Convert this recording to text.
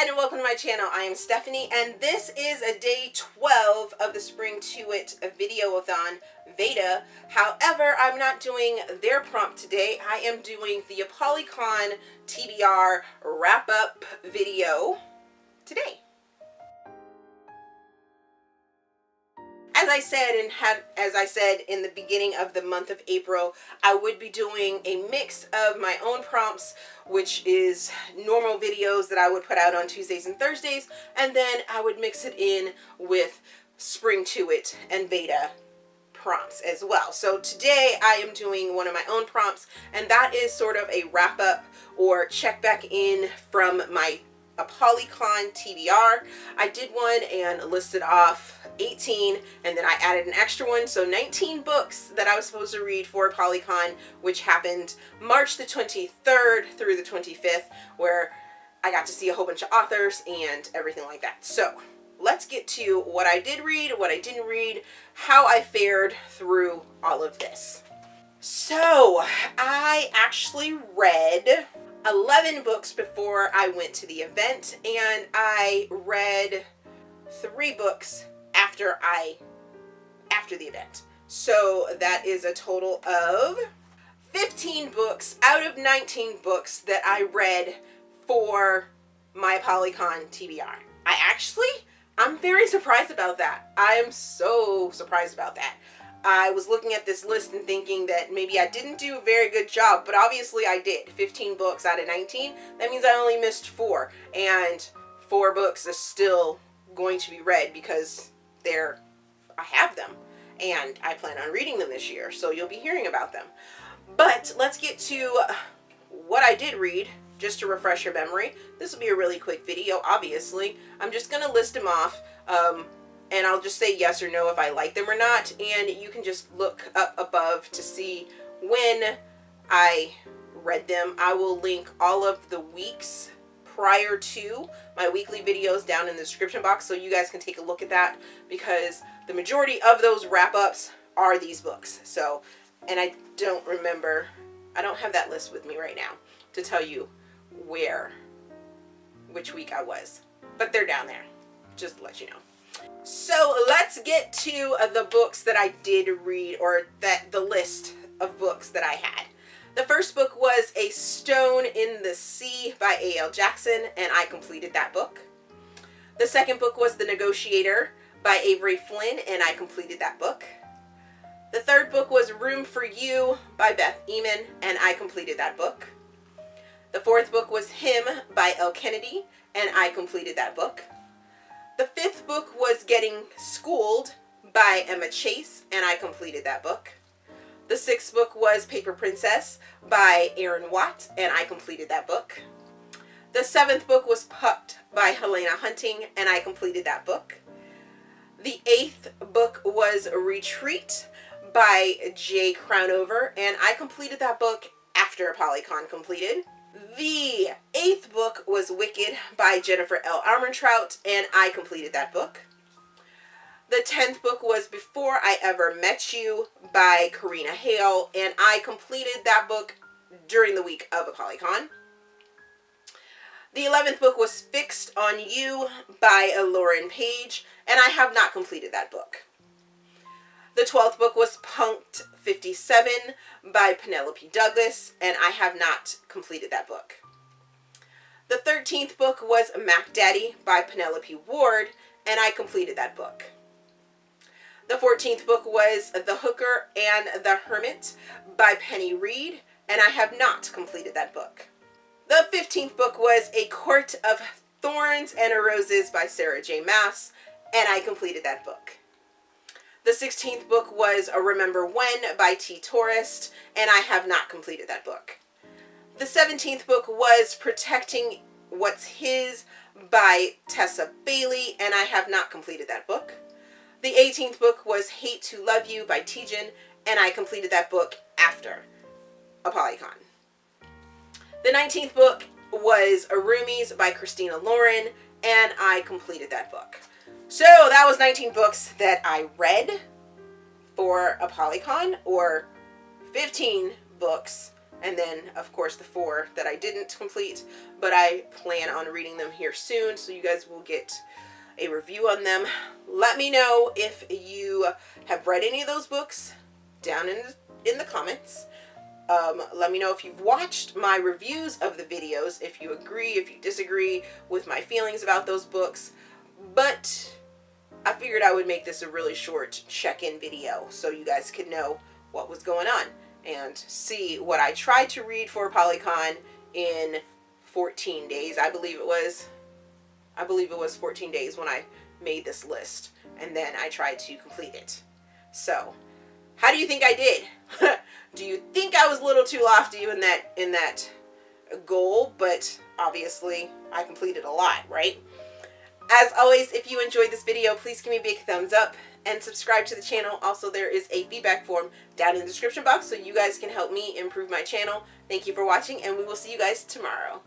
and welcome to my channel. I am Stephanie and this is a day 12 of the Spring To It Videoathon VEDA. However, I'm not doing their prompt today. I am doing the Apollycon TBR wrap-up video today. As I said in the beginning of the month of April, I would be doing a mix of my own prompts, which is normal videos that I would put out on Tuesdays and Thursdays, and then I would mix it in with Spring To It and VEDA prompts as well. So today I am doing one of my own prompts, and that is sort of a wrap up or check back in from my Apollycon TBR. I did one and listed off 18 and then I added an extra one, so 19 books that I was supposed to read for Apollycon, which happened March the 23rd through the 25th, where I got to see a whole bunch of authors and everything like that. So let's get to what I did read, what I didn't read, how I fared through all of this. So I actually read 11 books before I went to the event, and I read 3 books after the event. So that is a total of 15 books out of 19 books that I read for my Apollycon TBR. I'm very surprised about that. I am so surprised about that. I was looking at this list and thinking that maybe I didn't do a very good job, but obviously I did. 15 books out of 19. That means I only missed 4, and 4 books is still going to be read because I have them and I plan on reading them this year, so you'll be hearing about them. But let's get to what I did read, just to refresh your memory. This will be a really quick video, obviously. I'm just going to list them off, and I'll just say yes or no if I like them or not, and you can just look up above to see when I read them. I will link all of the weeks prior to my weekly videos down in the description box, so you guys can take a look at that, because the majority of those wrap-ups are these books. So, and I don't have that list with me right now to tell you which week I was, but they're down there, just to let you know. So let's get to the books that I did read, or the list of books that I had. The first book was A Stone in the Sea by A.L. Jackson, and I completed that book. The second book was The Negotiator by Avery Flynn, and I completed that book. The third book was Room for You by Beth Eamon, and I completed that book. The fourth book was Him by Elle Kennedy, and I completed that book. The fifth book was Getting Schooled by Emma Chase, and I completed that book. The sixth book was Paper Princess by Erin Watt, and I completed that book. The seventh book was Pucked by Helena Hunting, and I completed that book. The eighth book was Retreat by Jay Crownover, and I completed that book after Apollycon completed. The eighth book was Wicked by Jennifer L. Armentrout, and I completed that book. The 10th book was Before I Ever Met You by KARINA, and I completed that book during the week of Apollycon. The 11th book was Fixed on You by Lauren Page, and I have not completed that book. The 12th book was Punked 57 by Penelope Douglas, and I have not completed that book. The 13th book was Mac Daddy by Penelope Ward, and I completed that book. The 14th book was The Hooker and the Hermit by Penny Reed, and I have not completed that book. The 15th book was A Court of Thorns and Roses by Sarah J. Maas, and I completed that book. The 16th book was Remember When by T. Tourist, and I have not completed that book. The 17th book was Protecting What's His by Tessa Bailey, and I have not completed that book. The 18th book was Hate to Love You by Tejan, and I completed that book after Apollycon. The 19th book was Arumies by Christina Lauren, and I completed that book. So that was 19 books that I read for Apollycon, or 15 books and then of course the 4 that I didn't complete, but I plan on reading them here soon, so you guys will get a review on them. Let me know if you have read any of those books down in the comments. Let me know if you've watched my reviews of the videos, if you agree, if you disagree with my feelings about those books. But I figured I would make this a really short check-in video so you guys could know what was going on and see what I tried to read for Apollycon in 14 days. I believe it was 14 days when I made this list, and then I tried to complete it. So, how do you think I did? Do you think I was a little too lofty in that goal? But obviously, I completed a lot, right? As always, if you enjoyed this video, please give me a big thumbs up and subscribe to the channel. Also, there is a feedback form down in the description box so you guys can help me improve my channel. Thank you for watching, and we will see you guys tomorrow.